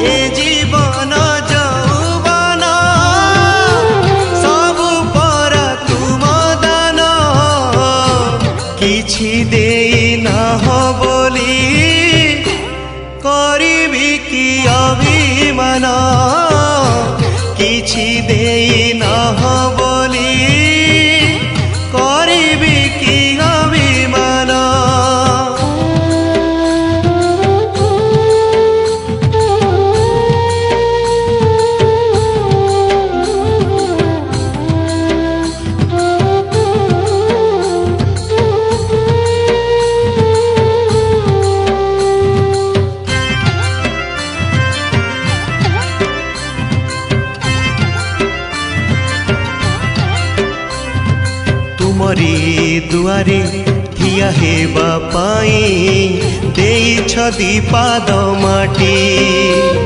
ए जीवन जौवन सबु पर तुम दान किछि देई नाह बोली करिबी कि अभिमान किछि देई नाह बोली करिबी कि अभिमान। तुमरी दुआरे ठिया हेबा पाई देइछ दी पाद माटी।